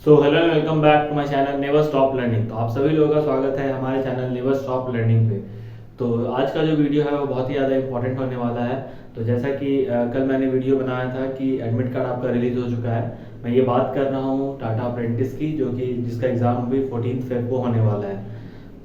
So hello and welcome back to my channel never stop learning. तो आप सभी लोगों का स्वागत है हमारे चैनल नेवर स्टॉप लर्निंग पे। तो आज का जो वीडियो है वो बहुत ही ज़्यादा इंपॉर्टेंट होने वाला है। तो जैसा कि कल मैंने वीडियो बनाया था कि एडमिट कार्ड आपका रिलीज हो चुका है। मैं ये बात कर रहा हूँ टाटा अप्रेंटिस की, जो कि जिसका एग्ज़ाम भी 14 फेब को होने वाला है।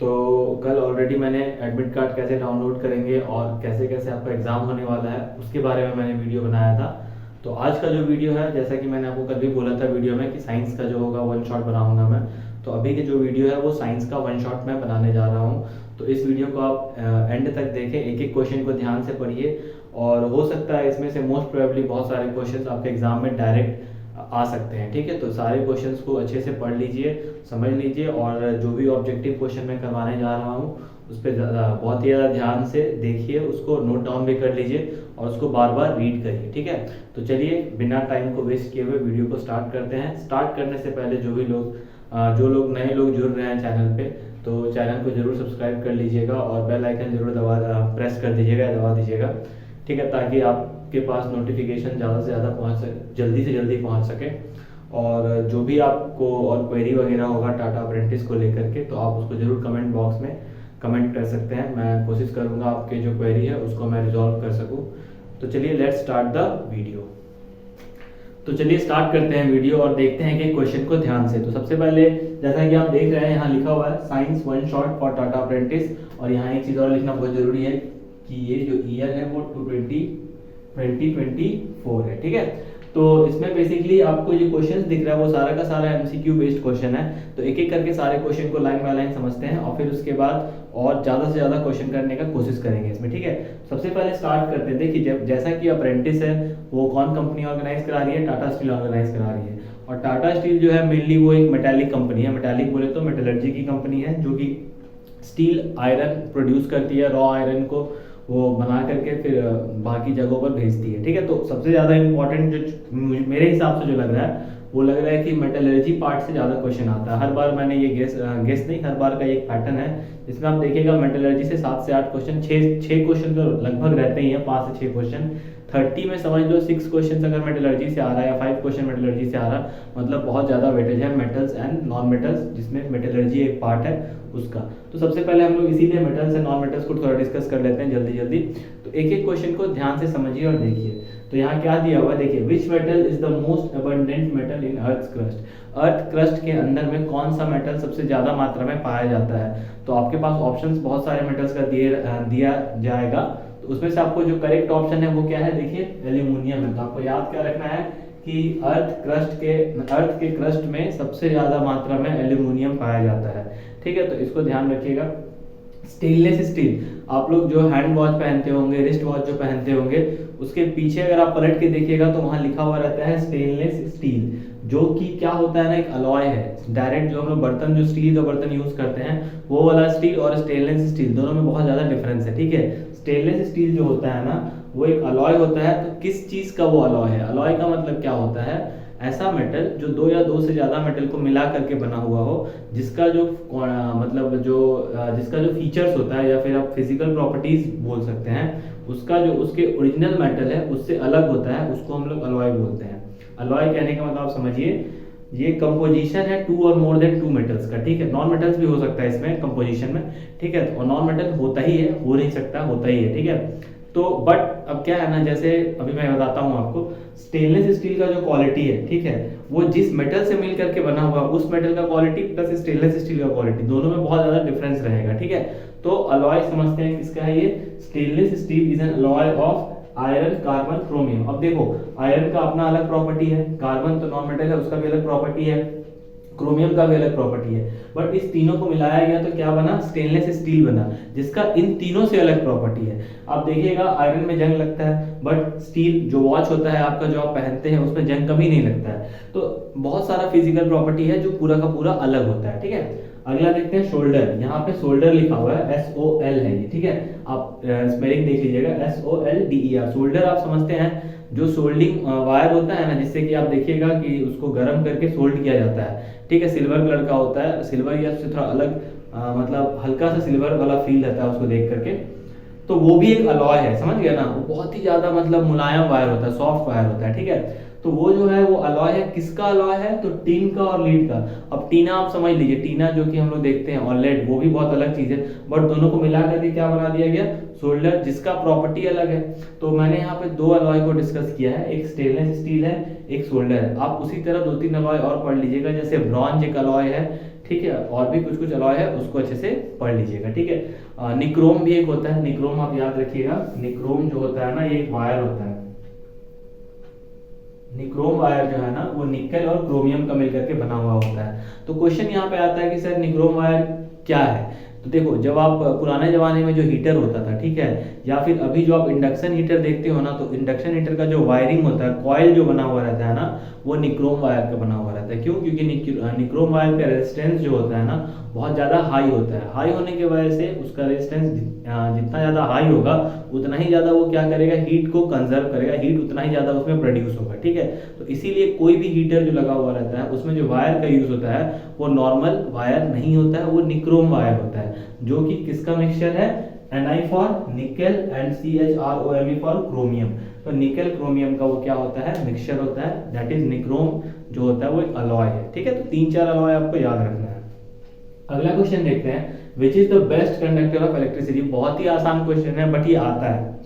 तो कल ऑलरेडी मैंने एडमिट कार्ड कैसे डाउनलोड करेंगे और कैसे कैसे आपका एग्ज़ाम होने वाला है उसके बारे में मैंने वीडियो बनाया था। तो आज का जो वीडियो है, जैसा कि मैंने आपको कल भी बोला था वीडियो में कि साइंस का जो होगा वन शॉट बनाऊंगा मैं। तो अभी की जो वीडियो है वो साइंस का वन शॉट मैं बनाने जा रहा हूँ। तो इस वीडियो को आप एंड तक देखें, एक एक क्वेश्चन को ध्यान से पढ़िए और हो सकता है इसमें से मोस्ट प्रोबेबली बहुत सारे क्वेश्चंस आपके एग्जाम में डायरेक्ट आ सकते हैं। ठीक है, तो सारे क्वेश्चंस को अच्छे से पढ़ लीजिए, समझ लीजिए और जो भी ऑब्जेक्टिव क्वेश्चन मैं करवाने जा रहा हूँ उस पर बहुत ही ज़्यादा ध्यान से देखिए, उसको नोट डाउन भी कर लीजिए और उसको बार बार रीड करिए। ठीक है, तो चलिए बिना टाइम को वेस्ट किए हुए वीडियो को स्टार्ट करते हैं। स्टार्ट करने से पहले जो लोग नए लोग जुड़ रहे हैं चैनल पे, तो चैनल को जरूर सब्सक्राइब कर लीजिएगा और बेल आइकन जरूर प्रेस कर दीजिएगा, दबा दीजिएगा। ठीक है, ताकि आपके पास नोटिफिकेशन ज़्यादा से ज़्यादा पहुँच सके, जल्दी से जल्दी पहुँच सके। और जो भी आपको और क्वेरी वगैरह होगा टाटा अप्रेंटिस को लेकर के, तो आप उसको जरूर कमेंट बॉक्स में कमेंट कर सकते हैं। मैं कोशिश करूंगा आपके जो क्वेरी है उसको मैं रिजॉल्व कर सकूं। तो चलिए लेट्स स्टार्ट द वीडियो। तो चलिए स्टार्ट करते हैं वीडियो और देखते हैं कि क्वेश्चन को ध्यान से। तो सबसे पहले जैसा कि आप देख रहे हैं यहाँ लिखा हुआ है science one shot for Tata apprentice. और यहाँ एक चीज़ और लिखना बहुत जरूरी है कि ये जो ईयर है वो 2024 है। ठीक है, तो इसमें बेसिकली आपको जो क्वेश्चन दिख रहा है वो सारा का सारा एमसीक्यू बेस्ड क्वेश्चन है। तो एक एक करके सारे क्वेश्चन को लाइन बाय लाइन समझते हैं और फिर उसके बाद और ज़्यादा से ज़्यादा क्वेश्चन करने का कोशिश करेंगे इसमें। ठीक है, सबसे पहले स्टार्ट करते हैं। देखिए, जब जैसा कि अप्रेंटिस है वो कौन कंपनी ऑर्गेनाइज करा रही है? टाटा स्टील ऑर्गेनाइज करा रही है। और टाटा स्टील जो है मेनली वो एक मेटालिक कंपनी है। मेटालिक बोले तो मेटलर्जी की कंपनी है, जो कि स्टील आयरन प्रोड्यूस करती है, रॉ आयरन को वो बना करके फिर बाकी जगहों पर भेजती है। ठीक है, तो सबसे ज़्यादा इंपॉर्टेंट जो मेरे हिसाब से जो लग रहा है वो लग रहा है कि मेटलर्जी पार्ट से ज़्यादा क्वेश्चन आता है। हर बार मैंने ये गेस नहीं, हर बार का एक पैटर्न है जिसमें आप देखिएगा मेटलर्जी से 7 से 8 क्वेश्चन, 6 क्वेश्चन तो लगभग रहते ही हैं, 5 से 6 क्वेश्चन। 30 में समझ लो 6 क्वेश्चन अगर मेटलर्जी से आ रहा है या 5 क्वेश्चन मेटलर्जी से आ रहा है, मतलब बहुत ज़्यादा वेटेज है मेटल्स एंड नॉन मेटल्स, जिसमें मेटलर्जी एक पार्ट है उसका। तो सबसे पहले हम लोग इसीलिए मेटल्स एंड नॉन मेटल्स को थोड़ा डिस्कस कर लेते हैं जल्दी जल्दी। तो एक एक क्वेश्चन को ध्यान से समझिए और देखिए। तो यहाँ क्या दिया हुआ है, देखिए, which metal is the most abundant metal in earth crust? Earth crust के अंदर में कौन सा मेटल सबसे ज्यादा मात्रा में पाया जाता है? तो आपके पास ऑप्शंस बहुत सारे मेटल्स का दिया जाएगा। तो उसमें से आपको जो करेक्ट ऑप्शन है वो क्या है? देखिए, एल्यूमिनियम है। तो आपको याद क्या रखना है कि अर्थ के क्रस्ट में सबसे ज्यादा मात्रा में एल्यूमिनियम पाया जाता है। ठीक है, तो इसको ध्यान रखिएगा। स्टेनलेस स्टील, आप लोग जो हैंड वॉच पहनते होंगे, रिस्ट वॉच जो पहनते होंगे, उसके पीछे अगर आप पलट के देखिएगा तो वहां लिखा हुआ रहता है स्टेनलेस स्टील, जो कि क्या होता है ना, एक अलॉय है। डायरेक्ट जो हम लोग बर्तन, जो स्टील का बर्तन यूज करते हैं वो वाला स्टील और स्टेनलेस स्टील दोनों में बहुत ज्यादा डिफरेंस है। ठीक है, स्टेनलेस स्टील जो होता है ना वो एक अलॉय होता है। तो किस चीज का वो अलॉय है? अलॉय का मतलब क्या होता है? ऐसा मेटल जो दो या दो से ज्यादा मेटल को मिला करके बना हुआ हो, जिसका जो जिसका जो फीचर्स होता है या फिर आप फिजिकल प्रॉपर्टीज बोल सकते हैं, उसका जो उसके ओरिजिनल मेटल है उससे अलग होता है, उसको हम लोग अलॉय बोलते हैं। अलॉय कहने का मतलब आप समझिए, ये कंपोजिशन है 2 और मोर देन 2 मेटल्स का। ठीक है, नॉन मेटल्स भी हो सकता है इसमें कंपोजिशन में। ठीक है, और नॉन मेटल होता ही है, हो नहीं सकता, होता ही है। ठीक है, तो बट अब क्या है ना, जैसे अभी मैं बताता हूँ आपको, स्टेनलेस स्टील का जो क्वालिटी है, ठीक है, वो जिस मेटल से मिल करके बना हुआ उस मेटल का क्वालिटी प्लस स्टेनलेस स्टील का क्वालिटी, दोनों में बहुत ज्यादा डिफरेंस रहेगा। ठीक है, तो अलॉय समझते हैं किसका है ये? Stainless steel is an alloy of iron, carbon, chromium. अब देखो, आयरन का अपना अलग प्रॉपर्टी है, कार्बन तो नॉन मेटल है उसका भी अलग प्रॉपर्टी है, क्रोमियम का भी अलग प्रॉपर्टी है, बट इस तीनों को मिलाया गया तो क्या बना? स्टेनलेस स्टील बना, जिसका इन तीनों से अलग प्रॉपर्टी है। आप देखिएगा आयरन में जंग लगता है, बट स्टील जो वॉच होता है आपका जो आप पहनते हैं उसमें जंग कभी नहीं लगता है। तो बहुत सारा फिजिकल प्रॉपर्टी है जो पूरा का पूरा अलग होता है। ठीक है, अगला देखते हैं शोल्डर। यहाँ पे शोल्डर लिखा हुआ है, SOL है ये। ठीक है, आप स्पेलिंग देख लीजिएगा, SOLDER। शोल्डर आप समझते हैं जो सोल्डिंग वायर होता है ना, जिससे कि आप देखिएगा कि उसको गर्म करके सोल्ड किया जाता है। ठीक है, सिल्वर कलर का होता है, सिल्वर या उससे थोड़ा अलग मतलब हल्का सा सिल्वर वाला फील रहता है उसको देख करके। तो वो भी एक अलॉय है, समझ गया ना? वो बहुत ही ज्यादा मतलब मुलायम वायर होता है, सॉफ्ट वायर होता है। ठीक है, तो वो जो है वो अलॉय है, किसका अलॉय है, तो टिन का और लीड का। अब टीना आप समझ लीजिए, टीना जो कि हम लोग देखते हैं, और लेड वो भी बहुत अलग चीज है, बट दोनों को मिला करके क्या बना दिया गया, सोल्डर, जिसका प्रॉपर्टी अलग है। तो मैंने यहाँ पे दो अलॉय को डिस्कस किया है, एक स्टेनलेस स्टील है, एक सोल्डर है। आप उसी तरह दो तीन अलॉय और पढ़ लीजिएगा, जैसे ब्रॉन्ज एक अलॉय है, ठीक है, और भी कुछ कुछ अलॉय है, उसको अच्छे से पढ़ लीजिएगा, ठीक है। निक्रोम भी एक होता है, निक्रोम आप याद रखिएगा, निक्रोम जो होता है ना, ये एक वायर होता है। निक्रोम वायर जो है ना, वो निकल और क्रोमियम का मिलकर के बना हुआ होता है। तो क्वेश्चन यहाँ पे आता है कि सर निक्रोम वायर क्या है। तो देखो, जब आप पुराने जमाने में जो हीटर होता था, ठीक है, या फिर अभी जो आप इंडक्शन हीटर देखते हो ना, तो इंडक्शन हीटर का जो वायरिंग होता है, कॉइल जो बना हुआ रहता है ना, वो निक्रोम वायर का बना हुआ रहता है। क्यों? क्योंकि निक्रोम वायर का रेजिस्टेंस जो होता है ना, बहुत ज़्यादा हाई होता है। हाई होने की वजह से उसका रेजिस्टेंस जितना ज़्यादा हाई होगा, उतना ही ज़्यादा वो क्या करेगा, हीट को कंजर्व करेगा, हीट उतना ही ज़्यादा उसमें प्रोड्यूस होगा, ठीक है। तो इसीलिए कोई भी हीटर जो लगा हुआ रहता है, उसमें जो वायर का यूज होता है, वो नॉर्मल वायर नहीं होता है, वो निक्रोम वायर होता है, जो कि किसका मिक्सचर है, Ni for nickel and CHROMe for chromium. तो निकेल क्रोमियम का वो क्या होता है, मिक्सचर होता है, दैट इज निक्रोम जो होता है वो एक अलॉय है, ठीक है। तो तीन चार अलॉय आपको याद रखना है। अगला क्वेश्चन देखते हैं, which is the best conductor of electricity. बहुत ही आसान क्वेश्चन है, बट ये आता है।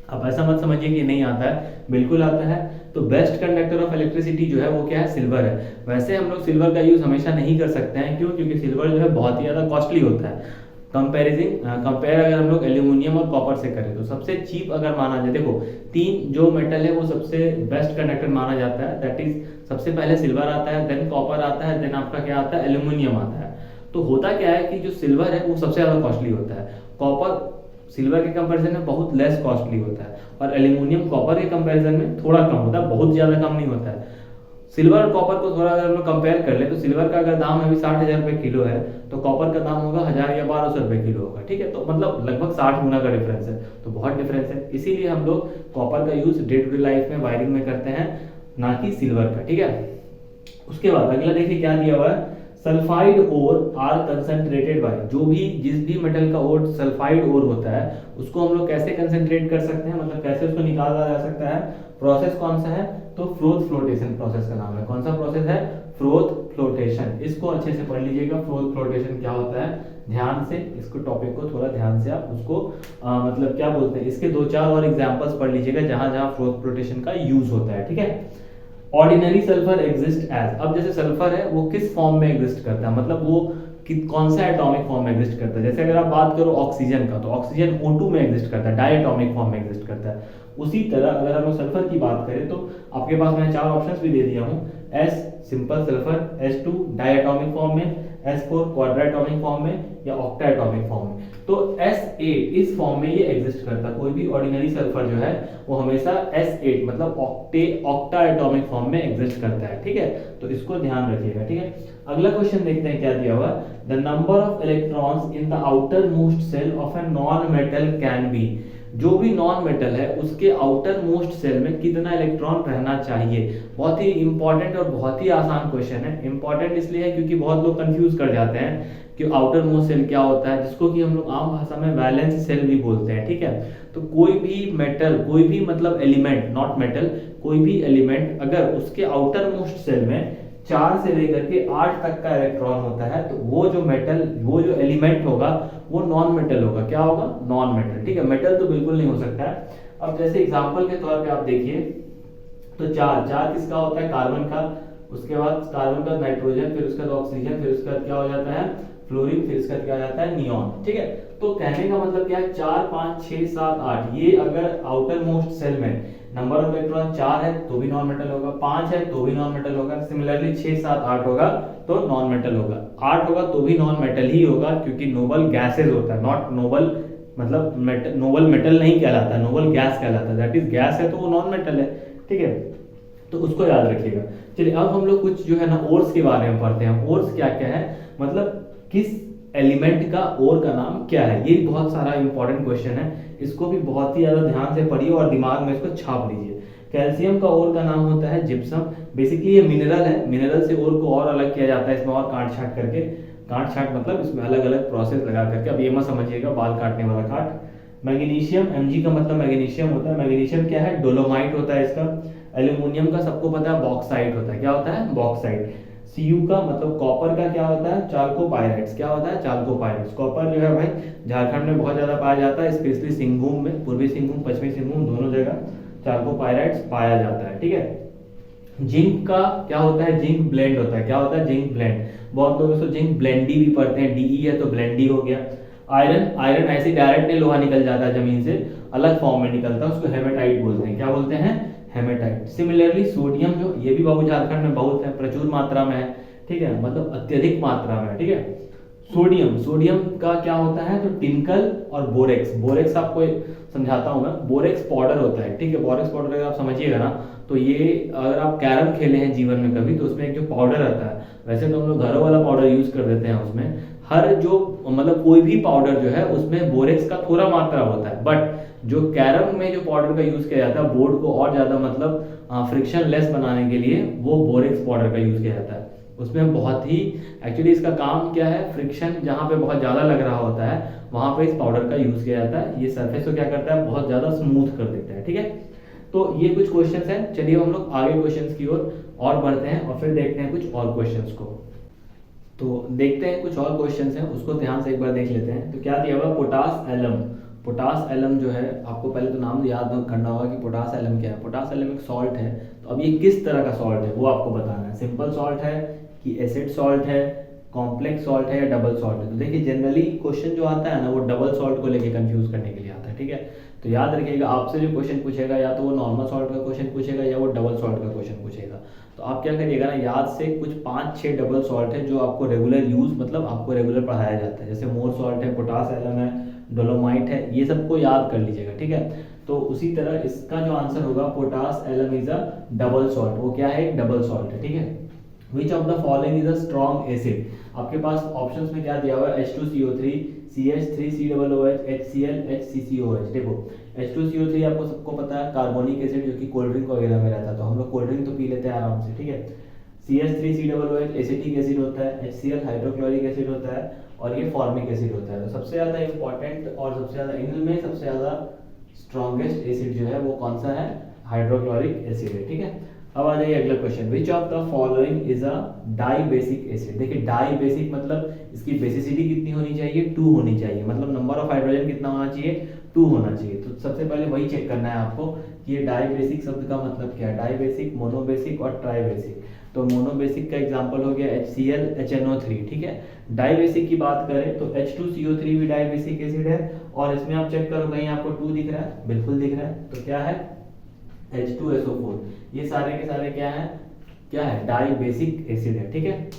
अब ऐसा मत समझिए कि नहीं आता है, बिल्कुल आता है। तो बेस्ट कंडक्टर ऑफ इलेक्ट्रिसिटी जो है वो क्या है, सिल्वर है। वैसे हम लोग सिल्वर का यूज हमेशा नहीं कर सकते हैं, क्यों? क्योंकि सिल्वर जो है बहुत ही ज्यादा कॉस्टली होता है। कंपेयर अगर हम लोग एल्यूमिनियम और कॉपर से करें, तो सबसे चीप अगर माना जाए, देखो तीन जो मेटल है वो सबसे बेस्ट कंडक्टर माना जाता है, दैट इज सबसे पहले सिल्वर आता है, देन कॉपर आता है, देन आपका क्या आता है, एल्यूमिनियम आता है। तो होता क्या है कि जो सिल्वर है वो सबसे ज्यादा कॉस्टली होता है, कॉपर सिल्वर के कंपैरिजन में बहुत लेस कॉस्टली होता है, और एल्यूमिनियम कॉपर के कंपैरिजन में थोड़ा कम होता है, बहुत ज्यादा कम नहीं होता है। सिल्वर और कॉपर को थोड़ा अगर हम कंपेयर कर ले, तो सिल्वर का अगर दाम अभी 60,000 रुपए किलो है, तो कॉपर का दाम होगा 1000 या 1200 रुपए किलो होगा, ठीक है। तो मतलब लगभग 60 गुना का डिफरेंस है, तो बहुत डिफरेंस है। इसीलिए हम लोग कॉपर का use day to day life में वायरिंग में करते हैं, ना कि सिल्वर का, ठीक है। उसके बाद अगला देखिए क्या दिया हुआ है, sulphide ore are concentrated by. जो भी जिस भी मेटल का ओर सल्फाइड ओर होता है, उसको हम लोग कैसे कंसंट्रेट कर सकते हैं, मतलब कैसे उसको निकाला जा सकता है। प्रोसेस कौन सा है, तो फ्रोथ फ्लोटेशन प्रोसेस का नाम है। कौन सा प्रोसेस है, फ्रोथ फ्लोटेशन। इसको अच्छे से पढ़ लीजिएगा, फ्रोथ फ्लोटेशन क्या होता है, ध्यान से इसको टॉपिक को थोड़ा ध्यान से आप उसको मतलब क्या बोलते हैं, इसके दो चार और एग्जांपल्स पढ़ लीजिएगा जहां जहां फ्रोथ फ्लोटेशन का यूज होता है, ठीक है। Ordinary sulphur exist as. अब जैसे सल्फर है वो किस फॉर्म में एग्जिस्ट करता है, मतलब वो कौन सा एटॉमिक फॉर्म में एग्जिस्ट करता है। जैसे अगर आप बात करो ऑक्सीजन का, तो ऑक्सीजन O2 में एग्जिस्ट करता है, डायटोमिक फॉर्म में एग्जिस्ट करता है। उसी तरह अगर हम सल्फर की बात करें, तो आपके पास मैंने चार ऑप्शंस भी दे दिया हूं, S simple sulphur, S2 diatomic form में, S4 क्वाड्राटोमिक फॉर्म में, या ऑक्टाएटॉमिक फॉर्म में। तो S8 इस फॉर्म में ये एग्जिस्ट करता है। कोई भी ऑर्डिनरी सल्फर जो है वो हमेशा S8 मतलब ऑक्टाएटॉमिक फॉर्म में एग्जिस्ट करता है, ठीक है। तो इसको ध्यान रखिएगा, ठीक है। अगला क्वेश्चन देखते हैं क्या दिया हुआ है, the number of electrons in the outermost shell of a non metal can be. जो भी नॉन मेटल है उसके आउटर मोस्ट सेल में कितना इलेक्ट्रॉन रहना चाहिए। बहुत ही इंपॉर्टेंट और बहुत ही आसान क्वेश्चन है। इंपॉर्टेंट इसलिए है क्योंकि बहुत लोग कंफ्यूज कर जाते हैं कि आउटर मोस्ट सेल क्या होता है, जिसको कि हम लोग आम भाषा में वैलेंस सेल भी बोलते हैं, ठीक है। तो कोई भी मेटल, कोई भी मतलब एलिमेंट, नॉट मेटल, कोई भी एलिमेंट अगर उसके आउटर मोस्ट सेल में 4 से लेकर के 8 तक का इलेक्ट्रॉन होता है, तो वो जो मेटल, वो जो एलिमेंट होगा वो नॉन मेटल होगा। क्या होगा, नॉन मेटल, ठीक है। मेटल तो बिल्कुल नहीं हो सकता है। अब जैसे एग्जांपल के तौर पे आप देखिए, तो चार किसका होता है, कार्बन का, उसके बाद कार्बन का नाइट्रोजन, फिर उसके बाद ऑक्सीजन, फिर उसके बाद क्या हो जाता है, फ्लोरीन, फिर इसका क्या आ जाता है, नियॉन, ठीक है। तो कहने का मतलब क्या है, 4 5 6 7 8, ये अगर आउटर मोस्ट सेल में नंबर ऑफ इलेक्ट्रॉन 4 है तो भी नॉन मेटल होगा, 5 है तो भी नॉन मेटल होगा, सिमिलरली 6 7 8 होगा तो नॉन मेटल होगा, 8 होगा तो भी नॉन मेटल ही होगा, क्योंकि नोबल गैसेज होता है, नॉट नोबल मतलब नोबल मेटल नहीं कहलाता, नोबल गैस कहलाता है। दैट इज गैस है तो वो नॉन मेटल है, ठीक है। तो उसको याद रखिएगा। चलिए अब हम लोग कुछ जो है ना ओर्स के बारे में पढ़ते हैं। ओर्स क्या क्या है, मतलब किस एलिमेंट का ओर का नाम क्या है। ये बहुत सारा इंपॉर्टेंट क्वेश्चन है, इसको भी बहुत ही ज्यादा ध्यान से पढ़िए और दिमाग में इसको छाप लीजिए। कैल्शियम का ओर का नाम होता है जिप्सम। बेसिकली ये मिनरल है, मिनरल से ओर को और अलग किया जाता है, इसमें और काट छाट करके, काट छाट मतलब इसमें अलग अलग प्रोसेस लगा करके। अब ये मत समझिएगा बाल काटने वाला काट। मैग्नीशियम, Mg का मतलब मैग्नीशियम होता है। मैग्नीशियम क्या है, डोलोमाइट होता है इसका। एल्यूमिनियम का सबको पता है बॉक्साइट होता है, क्या होता है, बॉक्साइट। Cu का मतलब कॉपर का क्या होता है, चाल्कोपाइराइट्स, क्या होता है, चाल्कोपाइराइट्स। कॉपर जो है भाई झारखंड में बहुत ज्यादा पाया जाता है, स्पेशली सिंहभूम में, पूर्वी सिंहभूम पश्चिमी सिंहभूम दोनों जगह चाल्कोपाइराइट्स पाया जाता है, ठीक है। जिंक का क्या होता है, जिंक ब्लेंड होता है, क्या होता है, जिंक ब्लेंड। बहुत लोग इसको जिंक ब्लेंडी भी पढ़ते हैं, डीई है तो ब्लेंडी हो गया। आयरन, आयरन ऐसे डायरेक्ट नहीं लोहा निकल जाता है जमीन से, अलग फॉर्म में निकलता है, उसको हेमेटाइट बोलते हैं, क्या बोलते हैं, हेमेटाइट। सिमिलरली सोडियम जो, ये भी बाबू झारखंड में बहुत है, प्रचुर मात्रा में है, ठीक है, मतलब अत्यधिक मात्रा में है, ठीक है। सोडियम, सोडियम का क्या होता है, तो टिंकल और बोरेक्स। बोरेक्स आपको समझाता हूं मैं, बोरेक्स पाउडर होता है, ठीक है। बोरेक्स पाउडर अगर आप समझिएगा ना, तो ये अगर आप कैरम खेले हैं जीवन में कभी, तो उसमें एक जो पाउडर आता है, वैसे तो हम लोग घरों वाला पाउडर यूज कर देते हैं उसमें, हर जो मतलब कोई भी पाउडर जो है उसमें बोरेक्स का थोड़ा मात्रा होता है, बट जो कैरम में जो पाउडर का यूज किया जाता है बोर्ड को और ज्यादा मतलब फ्रिक्शन लेस बनाने के लिए, वो बोरेक्स पाउडर का यूज किया जाता है। उसमें बहुत ही, एक्चुअली इसका काम क्या है, फ्रिक्शन जहाँ पे बहुत ज्यादा लग रहा होता है वहां पे इस पाउडर का यूज किया जाता है। ये सरफेस को क्या करता है, बहुत ज्यादा स्मूथ कर देता है, ठीक है। तो ये कुछ क्वेश्चंस हैं, चलिए हम लोग आगे क्वेश्चंस की ओर और बढ़ते हैं और फिर देखते हैं कुछ और क्वेश्चंस को। तो देखते हैं कुछ और क्वेश्चंस हैं, उसको ध्यान से एक बार देख लेते हैं। तो क्या दिया हुआ, पोटास एलम। पोटास एलम जो है, आपको पहले तो नाम याद करना होगा कि पोटास एलम क्या है। पोटास एलम एक सॉल्ट है, तो अब ये किस तरह का सॉल्ट है वो आपको बताना है। सिंपल सॉल्ट है कि एसिड सॉल्ट है, कॉम्प्लेक्स सॉल्ट है या डबल सॉल्ट है। तो देखिए जनरली क्वेश्चन जो आता है ना, वो डबल सॉल्ट को लेके कंफ्यूज करने के लिए आता है, ठीक है। तो याद रखिएगा, आपसे जो क्वेश्चन पूछेगा या तो वो नॉर्मल सॉल्ट का क्वेश्चन पूछेगा या वो डबल सॉल्ट का क्वेश्चन पूछेगा। तो आप क्या करिएगा ना, याद से कुछ 5-6 डबल सॉल्ट है जो आपको रेगुलर यूज, मतलब आपको रेगुलर पढ़ाया जाता है, जैसे मोर सॉल्ट है, पोटास एलम है, डोलोमाइट है, ये सबको याद कर लीजिएगा, ठीक है। तो उसी तरह इसका जो आंसर होगा, potash alum is a double salt, वो क्या है, एक डबल सॉल्ट है, ठीक है। Which of the following is a strong acid. आपके पास ऑप्शंस में क्या दिया हुआ है, H2CO3, CH3COOH, HCl, HCCOH। देखो H2CO3 आपको सबको पता है कार्बोनिक एसिड, जो कि कोल्ड ड्रिंक वगैरह में रहता है, तो हम लोग कोल्ड ड्रिंक तो पी लेते हैं आराम से, ठीक है। CH3COOH एसिटिक एसिड होता है, HCl हाइड्रोक्लोरिक एसिड होता है, और ये फॉर्मिक एसिड होता है। तो सबसे ज्यादा इंपॉर्टेंट और सबसे ज्यादा इनमें सबसे ज्यादा स्ट्रॉन्गेस्ट एसिड जो है वो कौन सा है, हाइड्रोक्लोरिक एसिड है, ठीक है। अब आ जाइए अगला question, which of the following is a dibasic acid. देखिए डाई बेसिक मतलब इसकी बेसिसिटी कितनी होनी चाहिए, 2 होनी चाहिए, मतलब नंबर ऑफ हाइड्रोजन कितना होना चाहिए, 2 होना चाहिए। तो सबसे पहले वही चेक करना है आपको कि ये डाई बेसिक शब्द का मतलब क्या है, डाई बेसिक, मोनोबेसिक और ट्राई बेसिक। तो मोनोबेसिक का एग्जांपल हो गया HCl HNO3, ठीक है। डाई बेसिक की बात करें तो H2CO3 भी डाई बेसिक एसिड है, और इसमें आप चेक करो कहीं आपको 2 दिख रहा है, बिल्कुल दिख रहा है, तो क्या है, H2SO4। ये सारे के सारे क्या है, क्या है, डाई बेसिक एसिड है, ठीक है।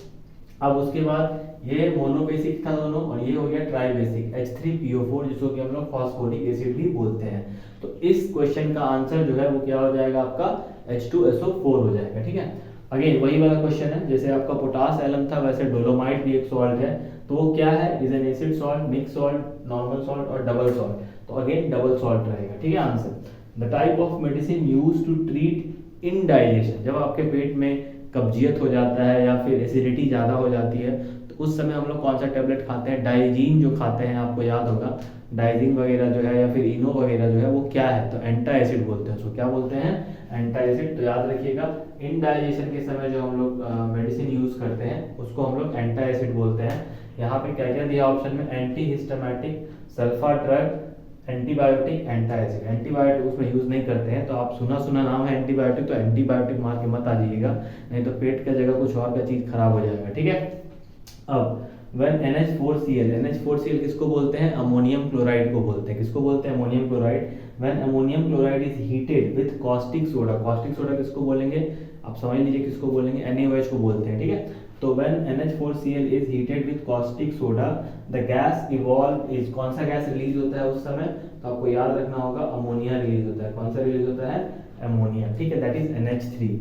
अब उसके बाद ये मोनोबेसिक था दोनों, और ये हो गया ट्राई बेसिक H3PO4, जिसको कि हम लोग फॉस्फोरिक एसिड भी बोलते हैं। तो इस क्वेश्चन का आंसर जो है वो क्या हो जाएगा, आपका H2SO4 हो जाएगा, ठीक है। अगेन वही वाला क्वेश्चन है, जैसे आपका पोटास एलम था, वैसे डोलोमाइट भी एक सॉल्ट है, तो वो क्या है, is an acid salt, mix salt, normal salt और डबल सॉल्ट। तो अगेन डबल सॉल्ट रहेगा, ठीक है answer. The type of medicine use to treat indigestion, जब आपके पेट में कब्जियत हो जाता है या फिर एसिडिटी ज़्यादा हो जाती है, तो उस समय हम लोग कौन सा टेबलेट खाते हैं, डाइजीन जो खाते हैं, आपको याद होगा डाइजीन वगैरह जो है या फिर इनो वगैरह जो है वो क्या है, तो एंटा एसिड बोलते हैं उसको, क्या बोलते हैं, एंटा एसिड। तो याद रखिएगा इनडाइजेशन के समय जो हम लोग मेडिसिन यूज करते हैं उसको हम लोग एंटा एसिड बोलते हैं। यहाँ पे क्या क्या दिया ऑप्शन में, anti histaminic, sulpha drug, antibiotic, antacid. Antibiotic उसमें यूज नहीं करते हैं, तो आप सुना सुना नाम है एंटीबायोटिक, तो एंटीबायोटिक मार के मत आ जाइएगा, नहीं तो पेट का जगह कुछ और का चीज खराब हो जाएगा, ठीक है। अब when NH4Cl, NH4Cl किसको बोलते हैं, अमोनियम क्लोराइड को बोलते हैं, किसको बोलते हैं, ammonium chloride. when ammonium chloride is heated with caustic soda, caustic soda किसको बोलेंगे, आप समझ लीजिए किसको बोलेंगे, NaOH को बोलते हैं, ठीक है। तो when NH4Cl is heated with caustic soda, the gas evolve is, कौन सा गैस रिलीज होता है उस समय, तो आपको याद रखना होगा अमोनिया रिलीज होता है। कौन सा रिलीज होता है, अमोनिया, ठीक है, that is NH3।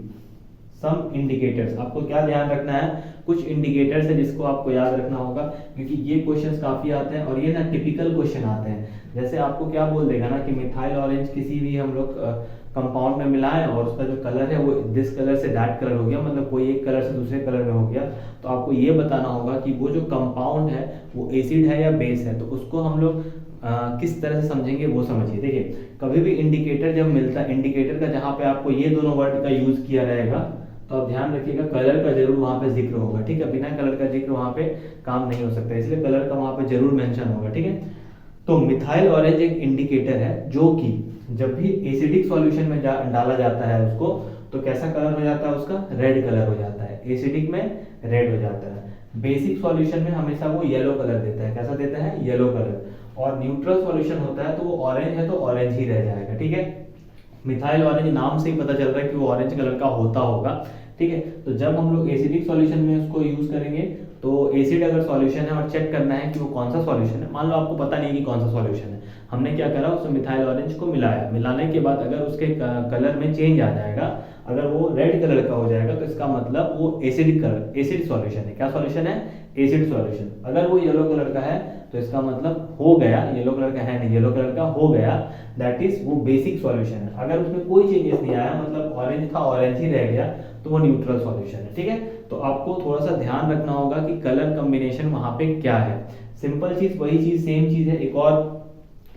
Some indicators, आपको क्या ध्यान रखना है, कुछ इंडिकेटर्स है जिसको आपको याद रखना होगा, क्योंकि ये क्वेश्चंस काफी आते हैं और ये ना टिपिकल क्वेश्चन आते हैं। जैसे आपको क्या बोल देगा ना कि मिथाइल ऑरेंज किसी भी हम लोग कंपाउंड में मिलाएं और उसका जो कलर है वो this colour say that colour हो गया, मतलब कोई एक कलर से दूसरे कलर में हो गया, तो आपको ये बताना होगा कि वो जो कंपाउंड है वो एसिड है या बेस है। तो उसको हम लोग किस तरह से समझेंगे वो समझिए। देखिए कभी भी इंडिकेटर जब मिलता है, इंडिकेटर का जहाँ पे आपको ये दोनों वर्ड का यूज किया रहेगा तो आप ध्यान रखिएगा कलर का जरूर वहाँ पे जिक्र होगा, ठीक है। बिना कलर का जिक्र वहाँ पे काम नहीं हो सकता, इसलिए कलर का वहाँ पे जरूर मेंशन होगा, ठीक है। तो मिथाइल ऑरेंज एक इंडिकेटर है जो कि जब भी एसिडिक सॉल्यूशन में डाला जाता है उसको, तो कैसा कलर हो जाता है उसका, रेड कलर हो जाता है। एसिडिक में रेड हो जाता है, बेसिक सॉल्यूशन में हमेशा वो येलो कलर देता है। कैसा देता है, येलो कलर। और न्यूट्रल सॉल्यूशन होता है तो वो ऑरेंज है तो ऑरेंज ही रह जाएगा, ठीक है। मिथाइल ऑरेंज नाम से ही पता चल रहा है कि वो ऑरेंज कलर का होता होगा, ठीक है। तो जब हम लोग एसिडिक सॉल्यूशन में उसको यूज करेंगे तो एसिड अगर सॉल्यूशन है और चेक करना है कि वो कौन सा सॉल्यूशन है, मान लो आपको पता नहीं कि कौन सा सॉल्यूशन है, हमने क्या करा उसमें मिथाइल ऑरेंज को मिलाया, मिलाने के बाद अगर उसके कलर में चेंज आ जाएगा, अगर वो रेड कलर का हो जाएगा तो इसका मतलब वो एसिडिक कलर, एसिड सॉल्यूशन है। क्या सॉल्यूशन है, एसिड सॉल्यूशन। अगर वो येलो कलर का है तो इसका मतलब हो गया, येलो कलर का है नहीं, येलो कलर का हो गया, दैट इज वो बेसिक सॉल्यूशन है। अगर उसमें कोई चेंजेस नहीं आया, मतलब ऑरेंज था ऑरेंज ही रह गया, तो वो न्यूट्रल सॉल्यूशन है, ठीक है। तो आपको थोड़ा सा ध्यान रखना होगा कि कलर कॉम्बिनेशन वहां पे क्या है। सिंपल चीज वही चीज सेम चीज है। एक और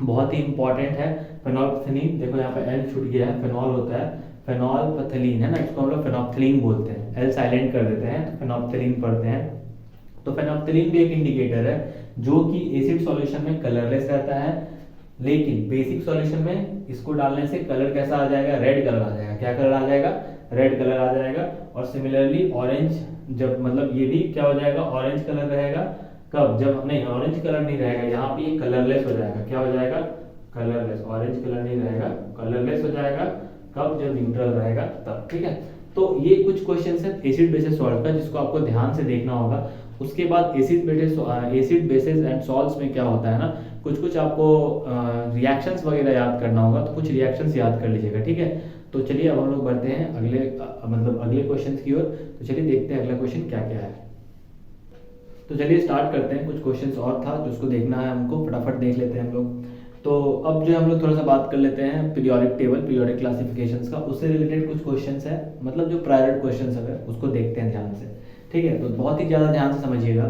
बहुत ही इंपॉर्टेंट है फेनोल्फथलीन। देखो यहाँ पे एल छूट गया है, फेनॉल होता है, फेनोल्फथलीन है ना, इसको हम लोग फेनोल्फथलीन बोलते हैं, एल साइलेंट कर देते हैं तो फेनोल्फथलीन पढ़ते हैं। तो फेनोल्फथलीन भी एक इंडिकेटर है जो कि एसिड सॉल्यूशन में कलरलेस रहता है, लेकिन बेसिक सॉल्यूशन में इसको डालने से कलर कैसा आ जाएगा, रेड कलर आ जाएगा। क्या कलर आ जाएगा, रेड कलर आ जाएगा। और सिमिलरली ऑरेंज, जब मतलब ये भी क्या हो जाएगा, ऑरेंज कलर रहेगा। कब, जब नहीं ऑरेंज कलर नहीं रहेगा, यहाँ पे ये कलरलेस हो जाएगा। क्या हो जाएगा, कलरलेस। ऑरेंज कलर नहीं रहेगा, कलरलेस हो जाएगा। कब, जब न्यूट्रल रहेगा तब, ठीक है। तो ये कुछ क्वेश्चन है एसिड बेसिस सॉल्ट का जिसको आपको ध्यान से देखना होगा। उसके बाद एसिड बेसिस एंड सॉल्ट्स में क्या होता है ना, कुछ कुछ आपको रिएक्शंस वगैरह याद करना होगा, तो कुछ रिएक्शंस याद कर लीजिएगा, ठीक है। तो चलिए अब हम लोग बढ़ते हैं अगले मतलब अगले क्वेश्चन की ओर। तो चलिए देखते हैं अगला क्वेश्चन क्या क्या है। तो चलिए स्टार्ट करते हैं। कुछ क्वेश्चंस और था जो उसको देखना है हमको, फटाफट देख लेते हैं हम लोग। तो अब जो हम लोग थोड़ा सा बात कर लेते हैं पीरियोडिक टेबल, पीरियोडिक क्लासिफिकेशंस का, उससे रिलेटेड कुछ क्वेश्चंस है, मतलब जो प्रायोरिटी क्वेश्चंस है उसको देखते हैं ध्यान से, ठीक है। तो बहुत ही ज़्यादा ध्यान से समझिएगा।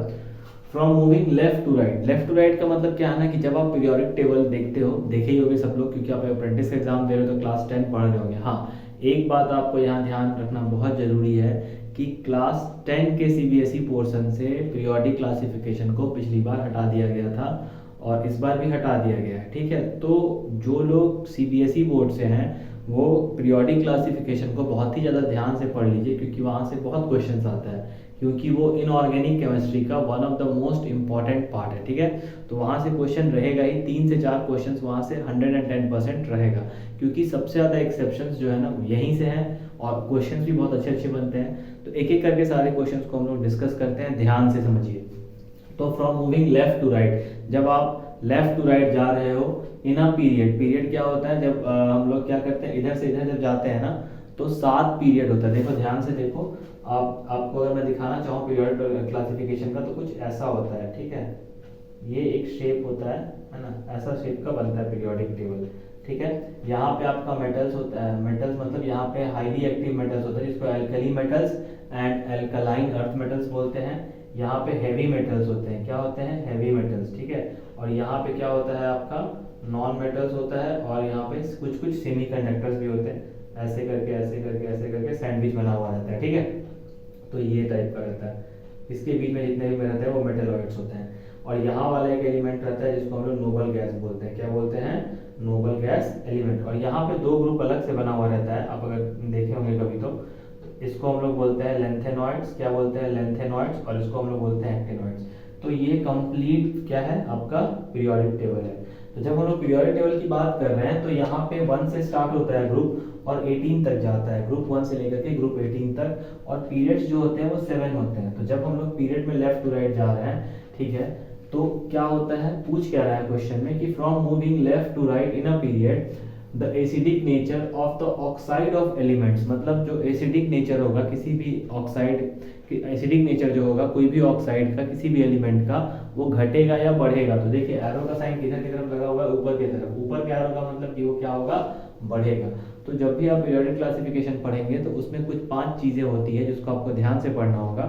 From moving left to right, left to right का मतलब क्या है ना कि जब आप पीरियोडिक टेबल देखते हो, देखे ही होंगे सब लोग क्योंकि आप अप्रेंटिस एग्जाम दे रहे हो तो क्लास 10 पढ़ रहे होंगे। हाँ, एक बात आपको यहाँ ध्यान रखना बहुत जरूरी है कि क्लास 10 के सीबीएसई पोर्शन से पीरियोडिक क्लासिफिकेशन को पिछली बार हटा दिया गया था और इस बार भी हटा दिया गया है, ठीक है। तो जो लोग सीबीएसई बोर्ड से हैं वो पीरियोडिक क्लासिफिकेशन को बहुत ही ज़्यादा ध्यान से पढ़ लीजिए क्योंकि वहाँ से बहुत क्वेश्चंस आता है, क्योंकि वो इनऑर्गेनिक केमिस्ट्री का one of the most important part है, ठीक है। तो वहाँ से क्वेश्चन रहेगा ही, 3 से 4 क्वेश्चन वहाँ से 110% रहेगा, क्योंकि सबसे ज़्यादा एक्सेप्शंस जो है ना यहीं से हैं और क्वेश्चंस भी बहुत अच्छे अच्छे बनते हैं। तो एक एक करके सारे क्वेश्चंस को हम लोग डिस्कस करते हैं, ध्यान से समझिए। तो from moving left to right, जब आप लेफ्ट टू राइट जा रहे हो इन अ पीरियड, पीरियड क्या होता है, जब हम लोग क्या करते हैं इधर से इधर जब जाते हैं ना तो 7 पीरियड होता है। देखो ध्यान से देखो, आपको अगर मैं दिखाना चाहूँ पीरियड क्लासिफिकेशन का तो कुछ ऐसा होता है, ठीक है। ये एक शेप होता है ना, ऐसा शेप का बनता है पीरियोडिक टेबल, ठीक है। यहाँ पे आपका मेटल्स होता है, मेटल्स मतलब यहाँ पे हाईली एक्टिव मेटल्स होता है जिसको alkali metals and alkaline earth metals बोलते हैं। यहाँ पे हैवी मेटल्स होते हैं, क्या होते हैं, हैवी मेटल्स, ठीक है। और यहाँ पे क्या होता है आपका नॉन मेटल्स होता है और यहाँ पे कुछ कुछ सेमीकंडक्टर्स भी होते हैं। ऐसे करके ऐसे करके ऐसे करके सैंडविच बना हुआ रहता है, ठीक है। तो ये टाइप का रहता है, इसके बीच में जितने भी रहते हैं वो मेटलॉइड्स होते हैं। और यहाँ वाला एक एलिमेंट रहता है जिसको हम लोग नोबल गैस बोलते हैं, क्या बोलते हैं, नोबल गैस एलिमेंट। और यहाँ पे 2 ग्रुप अलग से बना हुआ रहता है, आप अगर देखे होंगे कभी तो इसको हम लोग बोलते हैं लेंथेनॉइड्स, क्या बोलते हैं, लेंथेनॉइड्स, और इसको हम लोग बोलते हैं एक्टिनॉइड्स। तो ये कंप्लीट क्या है आपका पीरियोडिक टेबल है। तो जब हम लोग पीरियोडिक टेबल की बात कर रहे हैं तो यहाँ पे 1 से स्टार्ट होता है ग्रुप और 18 तक जाता है, ग्रुप 1 से लेकर के ग्रुप 18 तक, और पीरियड्स जो होते हैं वो 7 होते हैं। तो जब हम लोग पीरियड में लेफ्ट टू राइट जा रहे हैं, ठीक है, तो क्या होता है, पूछ क्या रहा है क्वेश्चन में कि from moving left to right in a period the acidic nature of the oxide of elements, मतलब जो एसिडिक नेचर होगा किसी भी ऑक्साइड, एसिडिक नेचर जो होगा कोई भी ऑक्साइड का किसी भी एलिमेंट का, वो घटेगा या बढ़ेगा। तो देखिए एरो का साइन किधर की तरफ लगा हुआ है, ऊपर की तरफ, ऊपर के एरो का मतलब कि वो क्या होगा, बढ़ेगा। तो जब भी आप पीरियोडिक क्लासिफिकेशन पढ़ेंगे तो उसमें कुछ 5 चीजें होती है जिसको आपको ध्यान से पढ़ना होगा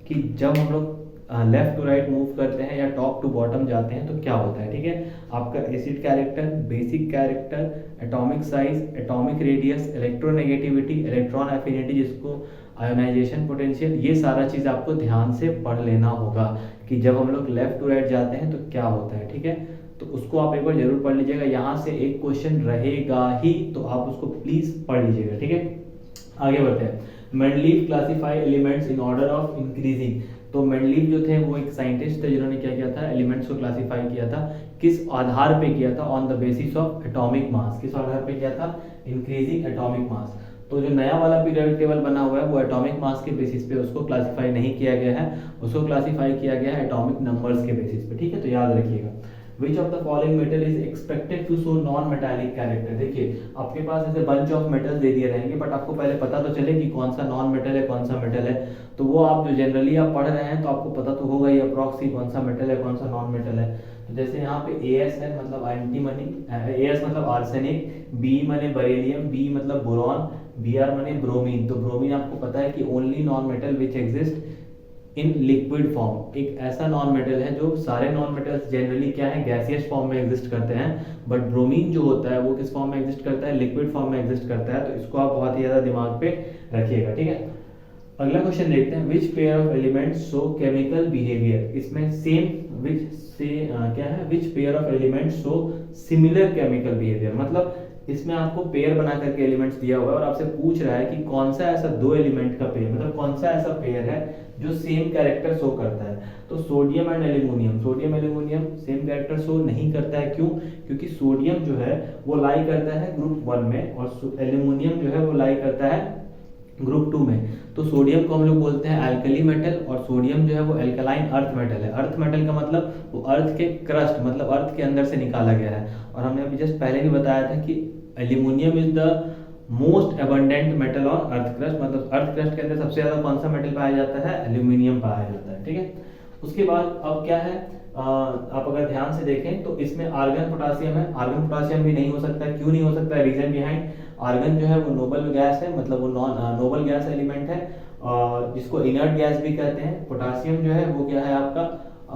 कि जब हम लोग लेफ्ट टू राइट मूव करते हैं या टॉप टू बॉटम जाते हैं तो क्या होता है, ठीक है। आपका acid character, basic character, atomic size, atomic radius, electronegativity, electron affinity जिसको आयोनाइजेशन पोटेंशियल, ये सारा चीज़ आपको ध्यान से पढ़ लेना होगा कि जब हम लोग लेफ्ट टू राइट जाते हैं तो क्या होता है, ठीक है। तो उसको आप एक बार जरूर पढ़ लीजिएगा, यहाँ से एक क्वेश्चन रहेगा ही, तो आप उसको प्लीज पढ़ लीजिएगा, ठीक है। आगे बढ़ते हैं। Mendeleev classify elements in order of increasing. तो मेंडलीव जो थे वो एक साइंटिस्ट थे जिन्होंने क्या किया था, एलिमेंट्स को क्लासिफाई किया था। किस आधार पे किया था, on the basis of atomic mass. किस आधार पे किया था, इंक्रीजिंग एटॉमिक मास। तो जो नया वाला पीरियोडिक टेबल बना हुआ है वो एटॉमिक मास के बेसिस पे उसको क्लासिफाई नहीं किया गया है, उसको क्लासिफाई किया गया है एटॉमिक नंबर्स के बेसिस पे, ठीक है। तो याद रखिएगा। Which of the following metal is expected to show non-metallic character। देखिए आपके पास ऐसे बंच ऑफ मेटल्स दे दिए रहेंगे, बट आपको पहले पता तो चले कि कौन सा नॉन मेटल है कौन सा मेटल है। तो वो आप जो जनरली आप पढ़ रहे हैं तो आपको पता तो होगा ही अप्रॉक्सी कौन सा मेटल है कौन सा नॉन मेटल है। तो जैसे यहाँ पे AS है मतलब एंटीमनी, AS मतलब आर्सेनिक, B माने बरेलियम, B मतलब बोरॉन, Br माने ब्रोमीन। तो ब्रोमीन आपको पता है कि only non metal which exist in liquid form, एक ऐसा नॉन मेटल है जो सारे नॉन मेटल्स जनरली क्या है, गैसियस फॉर्म में एग्जिस्ट करते हैं, बट ब्रोमीन जो होता है वो किस फॉर्म में एग्जिस्ट करता है, लिक्विड फॉर्म में एग्जिस्ट करता है। तो इसको आप बहुत ही ज्यादा दिमाग पे रखिएगा, ठीक है। अगला क्वेश्चन देखते हैं, which pair of elements show chemical behaviour. इसमें सेम विच से क्या है, which pair of elements show similar chemical behaviour. मतलब इसमें आपको पेयर बना करके एलिमेंट्स दिया हुआ है और आपसे पूछ रहा है कि कौन सा ऐसा दो एलिमेंट का पेयर, मतलब कौन सा ऐसा पेयर है जो सेम कैरेक्टर शो करता है। तो sodium and aluminium, sodium aluminium same character show नहीं करता है। क्यों? क्योंकि सोडियम जो है वो लाई करता है ग्रुप 1 में और एल्यूमिनियम जो है वो लाई करता है ग्रुप 2 में। तो सोडियम को हम लोग बोलते हैं एल्कली मेटल और सोडियम जो है वो एल्कलाइन अर्थ मेटल है। अर्थ मेटल का मतलब वो अर्थ के क्रस्ट मतलब अर्थ के अंदर से निकाला गया है। और हमने अभी जस्ट पहले भी बताया था कि aluminium is the most abundant metal on earth crust, मतलब अर्थ क्रस्ट के अंदर सबसे ज्यादा कौन सा मेटल पाया जाता है, एल्यूमिनियम पाया जाता है, ठीक है। उसके बाद अब क्या है, आप अगर ध्यान से देखें तो इसमें आर्गन पोटासियम है। आर्गन पोटासियम भी नहीं हो सकता है, क्यों नहीं हो सकता है, रीजन बिहाइंड, आर्गन जो है वो नोबल गैस है, मतलब वो नोबल गैस एलिमेंट है जिसको इनर्ट गैस भी कहते हैं। पोटासियम जो है वो क्या है आपका,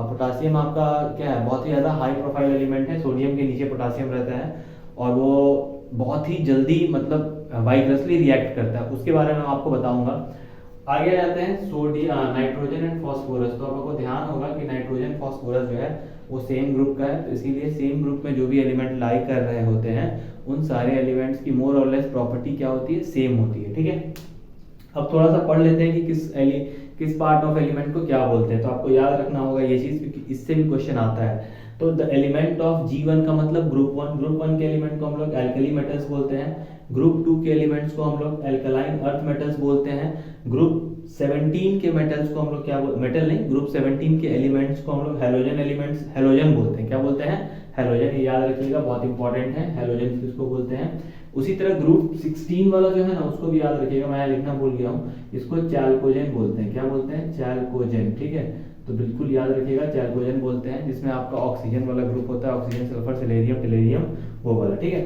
पोटासियम आपका क्या है, बहुत ही ज्यादा हाई प्रोफाइल एलिमेंट है। सोडियम के नीचे पोटासियम रहता है और वो बहुत ही जल्दी मतलब वाइब्रेसली रिएक्ट करता है, उसके बारे में मैं आपको बताऊंगा। आगे जाते हैं सोडियम, नाइट्रोजन एंड फास्फोरस। तो आपको ध्यान होगा कि नाइट्रोजन फास्फोरस जो है वो सेम ग्रुप का है, तो इसीलिए सेम ग्रुप में जो भी एलिमेंट लाई कर रहे होते हैं उन सारे एलिमेंट्स की मोर और लेस प्रॉपर्टी क्या होती है, सेम होती है, ठीक है। अब थोड़ा सा पढ़ लेते हैं कि किस पार्ट ऑफ एलिमेंट को क्या बोलते हैं। तो आपको याद रखना होगा ये चीज क्योंकि इससे भी क्वेश्चन आता है। तो द एलिमेंट ऑफ G1 का मतलब ग्रुप 1, ग्रुप 1 के एलिमेंट को हम लोग एल्कली मेटल्स बोलते हैं। ग्रुप 2 के एलिमेंट्स को हम लोग एल्कलाइन अर्थ मेटल्स बोलते हैं। ग्रुप 17 के मेटल्स को हम लोग क्या मेटल नहीं, ग्रुप 17 के एलिमेंट्स को हम लोग हैलोजन एलिमेंट्स, हैलोजन बोलते हैं। क्या बोलते हैं, हैलोजन। ये याद रखिएगा, बहुत इंपॉर्टेंट है, हैलोजन किसको बोलते हैं। उसी तरह ग्रुप 16 वाला जो है ना उसको भी याद रखिएगा, मैं लिखना भूल गया हूँ, इसको चैल्कोजेन बोलते हैं। क्या बोलते हैं, चैल्कोजेन, ठीक है। तो बिल्कुल याद रखिएगा, चैल्कोजेन बोलते हैं, जिसमें आपका ऑक्सीजन वाला ग्रुप होता है, ऑक्सीजन सल्फर सिलेरियम टेलेरियम वो वाला, ठीक है।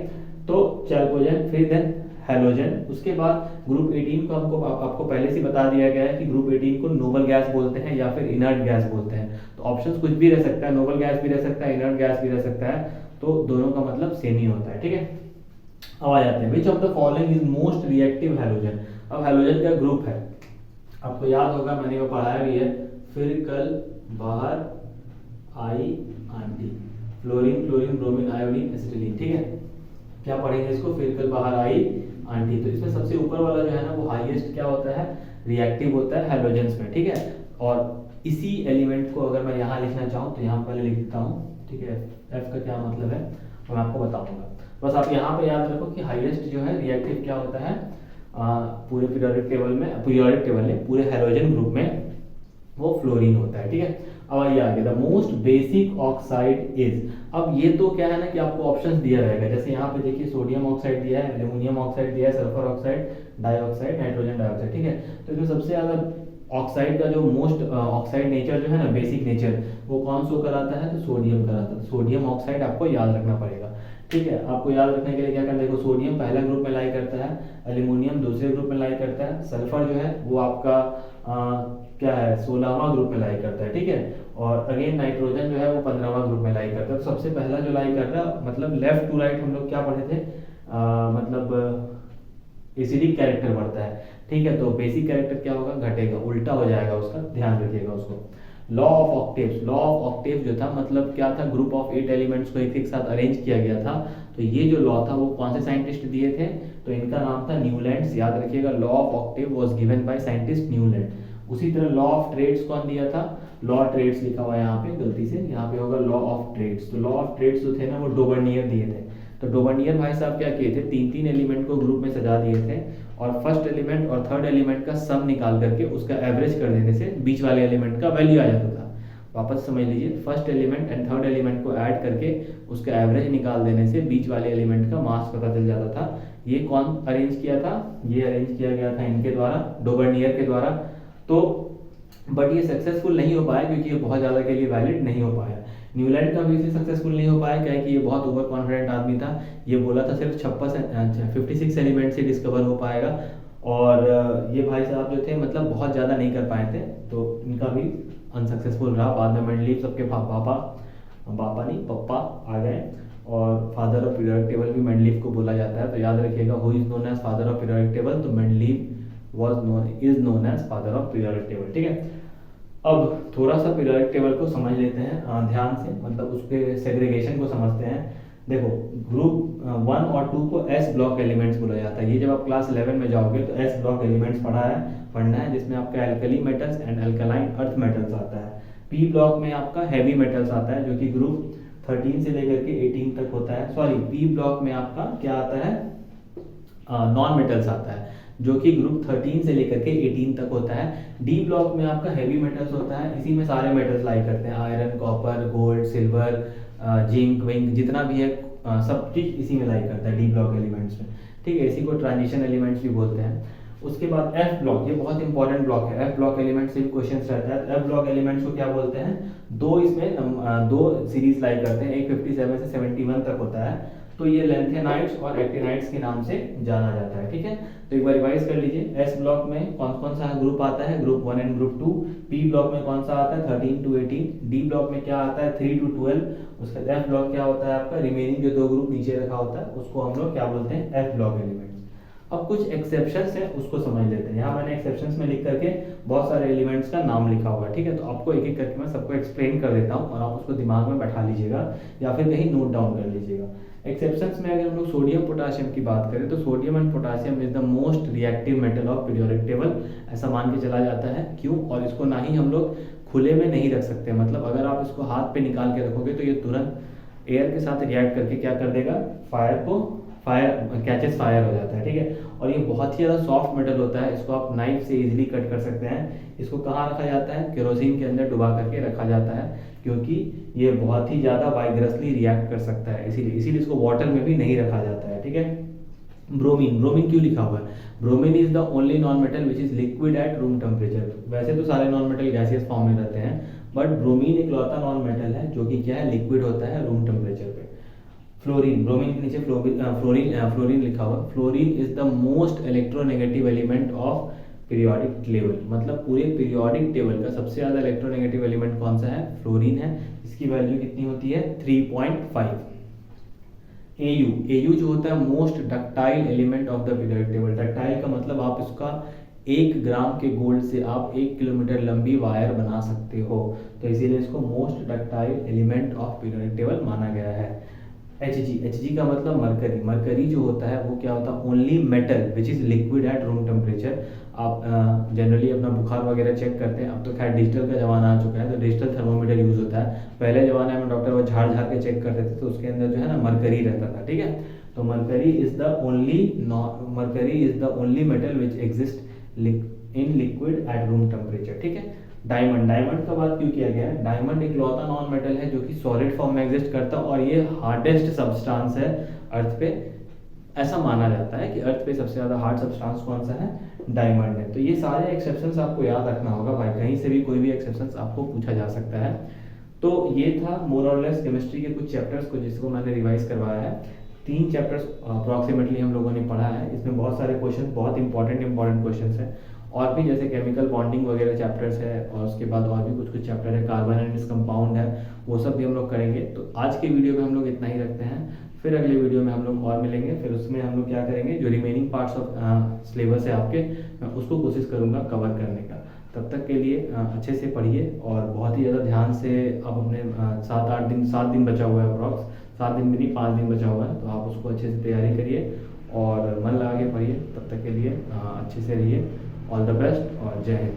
तो चैल्कोजेन, फिर देन हैलोजन। उसके बाद ग्रुप 18 को आपको पहले से बता दिया गया है कि ग्रुप 18 को नोबल गैस बोलते हैं या फिर इनर्ट गैस बोलते हैं। तो ऑप्शंस कुछ भी रह सकता है, नोबल गैस भी रह सकता है, इनर्ट गैस भी रह सकता है, तो दोनों का मतलब सेम ही होता है, ठीक है। अब आ जाते हैं, विच of the following is most reactive halogen. अब हैलोजन का ग्रुप है, आपको याद होगा मैंने वो पढ़ाया भी है, फिर कल बाहर आई aunty, fluorine chlorine bromine iodine acetylene, ठीक है। क्या पढ़ेंगे इसको, फिर कल बाहर आई आंटी। तो इसमें सबसे ऊपर वाला जो है ना वो हाईएस्ट क्या होता है, रिएक्टिव होता है हैलोजेंस में, ठीक है। और इसी एलिमेंट को अगर मैं यहाँ लिखना चाहूँ तो यहाँ पहले लिख देता हूँ, ठीक है। एफ का क्या मतलब है तो मैं आपको बताऊंगा, बस आप यहाँ पे याद रखो कि हाईएस्ट जो है रिएक्टिव क्या होता है पूरे पीरियोडिक टेबल में, पीरियोडिक टेबल में पूरे हैलोजन ग्रुप में वो फ्लोरीन होता है, ठीक है। अब आइए आगे, the most basic oxide is. अब ये तो क्या है ना कि आपको ऑप्शंस दिया रहेगा, जैसे यहाँ पे देखिए सोडियम ऑक्साइड दिया है, एल्यूमिनियम ऑक्साइड दिया है, sulphur oxide, dioxide, nitrogen dioxide, ठीक है। तो इसमें सबसे ज्यादा ऑक्साइड का जो मोस्ट ऑक्साइड नेचर जो है ना, बेसिक नेचर, वो कौन शो कराता है, तो सोडियम कराता है। सोडियम ऑक्साइड आपको याद रखना पड़ेगा, ठीक है। आपको याद रखने के लिए क्या करना है, देखो सोडियम पहला ग्रुप में लाई करता है, एल्यूमिनियम दूसरे ग्रुप में लाई करता है, सल्फर जो है वो आपका क्या है 16वां ग्रुप में लाई करता है, ठीक है। और अगेन नाइट्रोजन जो है वो 15वां ग्रुप में लाई करता है। तो सबसे पहला जो लाई कर रहा है, मतलब लेफ्ट टू राइट हम लोग क्या पढ़े थे, मतलब एसिडिक कैरेक्टर बढ़ता है, ठीक है। तो बेसिक कैरेक्टर क्या होगा, घटेगा, उल्टा हो जाएगा उसका, ध्यान रखिएगा उसको। Law of octaves, law of Octave जो था मतलब क्या था, ग्रुप ऑफ 8 एलिमेंट्स को एक एक साथ अरेंज किया गया था। तो ये जो लॉ था वो कौन से साइंटिस्ट दिए थे, तो इनका नाम था न्यूलैंड्स, याद रखिएगा। Law of octave was given by scientist Newland. उसी तरह लॉ ऑफ ट्रेड्स कौन दिया था, लॉ ऑफ ट्रेड्स लिखा हुआ है यहाँ पे गलती से, यहाँ पे होगा लॉ ऑफ ट्रेड्स। तो लॉ ऑफ ट्रेड्स जो थे ना वो डोबर्नियर दिए थे। तो डोबर्नियर भाई साहब क्या किए थे, तीन तीन एलिमेंट को ग्रुप में सजा दिए थे और फर्स्ट एलिमेंट और थर्ड एलिमेंट का सम निकाल करके उसका एवरेज कर देने से बीच वाले एलिमेंट का वैल्यू आ जाता था। वापस समझ लीजिए, first element and third element को ऐड करके उसका एवरेज निकाल देने से बीच वाले एलिमेंट का मास पता चल जाता था। ये कौन अरेंज किया था, ये अरेंज किया गया था इनके द्वारा, डोबर्नियर के द्वारा। तो बट ये सक्सेसफुल नहीं हो पाया क्योंकि ये बहुत ज़्यादा के लिए वैलिड नहीं हो पाया। न्यूलैंड का भी इसे सक्सेसफुल नहीं हो पाया, क्या है कि ये बहुत ओवर कॉन्फिडेंट आदमी था। ये बोला था सिर्फ 56 एलिमेंट से डिस्कवर हो पाएगा, और ये भाई साहब जो थे मतलब बहुत ज़्यादा नहीं कर पाए थे, तो इनका भी अनसक्सेसफुल रहा। बाद में मेंडलीव सबके पापा नहीं पप्पा आ गए, और फादर ऑफ पीरियोडिक टेबल भी मेंडलीव को बोला जाता है। तो याद रखिएगा, who is known as father of periodic table, तो Mendeleev is known as father of periodic table, ठीक है। अब थोड़ा सा पीरियोडिक टेबल को समझ लेते हैं ध्यान से, मतलब उसके सेग्रीगेशन को समझते हैं। देखो, ग्रुप 1 और 2 को एस ब्लॉक एलिमेंट्स बोला जाता है। ये जब आप क्लास 11 में जाओगे तो एस ब्लॉक एलिमेंट्स पढ़ना है, जिसमें आपका alkali metals and alkaline earth metals आता है। पी ब्लॉक में आपका हैवी मेटल्स आता है, जो कि ग्रुप 13 से लेकर के 18 तक होता है। सॉरी, पी ब्लॉक में आपका क्या आता है, नॉन मेटल्स आता है, जो कि ग्रुप 13 से लेकर के 18 तक होता है। डी ब्लॉक में आपका हैवी मेटल्स होता है, इसी में सारे मेटल्स लाई करते हैं, iron, copper, gold, silver, zinc विंक जितना भी है, सब चीज इसी में लाई करता है डी ब्लॉक एलिमेंट्स में, ठीक है। इसी को ट्रांजिशन एलिमेंट्स भी बोलते हैं। उसके बाद एफ ब्लॉक, ये बहुत इंपॉर्टेंट ब्लॉक है। एफ ब्लॉक एलिमेंट से भी क्वेश्चन रहता है। एफ ब्लॉक एलिमेंट्स को क्या बोलते हैं, दो सीरीज लाई करते हैं, एक 57 से 71 तक होता है। तो ये लेंथेनाइट्स और एक्टिनाइट्स के नाम से जाना जाता है, ठीक है। तो एक बार रिवाइज कर लीजिए, एस ब्लॉक में कौन कौन सा ग्रुप आता है, group 1 and group 2। P block में कौन सा आता है, 13 to 18। डी ब्लॉक में क्या आता है, 3 to 12। उसका एफ ब्लॉक क्या होता है आपका, रिमेनिंग जो दो ग्रुप नीचे रखा होता है उसको हम लोग क्या बोलते हैं, एफ ब्लॉक एलिमेंट्स। अब कुछ एक्सेप्शंस हैं, उसको समझ लेते हैं। यहाँ मैंने एक्सेप्शंस में लिख करके बहुत सारे एलिमेंट्स का नाम लिखा हुआ है, ठीक है। तो आपको एक एक करके मैं सबको एक्सप्लेन कर देता हूँ और आप उसको दिमाग में बैठा लीजिएगा या फिर कहीं नोट डाउन कर लीजिएगा। एक्सेप्शंस में अगर हम लोग सोडियम पोटाशियम की बात करें तो sodium and potassium is the most reactive metal of periodic table, ऐसा मान के चला जाता है। क्यों, और इसको ना ही हम लोग खुले में नहीं रख सकते, मतलब अगर आप इसको हाथ पे निकाल के रखोगे तो ये तुरंत एयर के साथ रिएक्ट करके क्या कर देगा, कैचेस फायर हो जाता है, ठीक है। और ये बहुत ही ज़्यादा सॉफ्ट मेटल होता है, इसको आप नाइफ से इजीली कट कर सकते हैं। इसको कहाँ रखा जाता है, केरोसिन के अंदर डुबा करके रखा जाता है, क्योंकि ये बहुत ही ज़्यादा वाइग्रसली रिएक्ट कर सकता है, इसीलिए इसको वाटर में भी नहीं रखा जाता है, ठीक है। ब्रोमीन क्यों लिखा हुआ है, bromine is the only non metal which is liquid at room temperature. वैसे तो सारे नॉन मेटल गैसियस फॉर्म में रहते हैं, बट ब्रोमीन एक लौता नॉन मेटल है जो कि क्या है, लिक्विड होता है रूम टेम्परेचर पे। फ्लोरीन, ब्रोमीन के नीचे फ्लोरीन लिखा हुआ। Fluorine is the most electronegative element of periodic table, मतलब पूरे पीरियोडिक टेबल का सबसे ज्यादा इलेक्ट्रोनेगेटिव एलिमेंट कौन सा है, फ्लोरीन है। इसकी वैल्यू कितनी होती है, 3.5। एयू जो होता है most ductile element of the periodic table. Ductile का मतलब आप इसका 1 ग्राम के गोल्ड से आप 1 किलोमीटर लंबी वायर बना सकते हो, तो इसीलिए इसको most ductile element of periodic table माना गया है। Hg का मतलब मरकरी। मरकरी जो होता है वो क्या होता है, only metal which is liquid at room temperature. आप जनरली अपना बुखार वगैरह चेक करते हैं, अब तो खैर डिजिटल का ज़माना आ चुका है तो डिजिटल थर्मोमीटर यूज़ होता है। पहले ज़माने में डॉक्टर वो झाड़ के चेक करते थे, तो उसके अंदर जो है ना मरकरी रहता था, ठीक है। तो mercury is the only metal which exist in liquid at room temperature, ठीक है। डायमंड का बात क्यों किया गया है, डायमंड एक लौता नॉन मेटल है जो कि सॉलिड फॉर्म में एग्जिस्ट करता है और ये हार्डेस्ट सब्सटेंस है अर्थ पे। ऐसा माना जाता है कि अर्थ पे सबसे ज्यादा हार्ड सब्सटेंस कौन सा है, डायमंड है। तो ये सारे एक्सेप्शंस आपको याद रखना होगा भाई, कहीं से भी कोई भी एक्सेप्शंस आपको पूछा जा सकता है। तो ये था मोर और लेस केमिस्ट्री के कुछ चैप्टर्स को जिसको मैंने रिवाइज करवाया है। 3 चैप्टर्स अप्रॉक्सीमेटली हम लोगों ने पढ़ा है, इसमें बहुत सारे क्वेश्चन, बहुत इंपॉर्टेंट क्वेश्चन है और भी जैसे केमिकल बॉन्डिंग वगैरह चैप्टर्स है, और उसके बाद और भी कुछ कुछ चैप्टर है, कार्बन एंड इट्स कंपाउंड है, वो सब भी हम लोग करेंगे। तो आज की वीडियो में हम लोग इतना ही रखते हैं, फिर अगले वीडियो में हम लोग और मिलेंगे। फिर उसमें हम लोग क्या करेंगे, जो रिमेनिंग पार्ट्स ऑफ सिलेबस है आपके, मैं उसको कोशिश करूँगा कवर करने का। तब तक के लिए अच्छे से पढ़िए और बहुत ही ज़्यादा ध्यान से आप अपने 7 दिन बचा हुआ है अप्रॉक्स, 7 दिन भी नहीं 5 दिन बचा हुआ है, तो आप उसको अच्छे से तैयारी करिए और मन लगा के पढ़िए। तब तक के लिए अच्छे से रहिए। ऑल द बेस्ट और जय हिंद।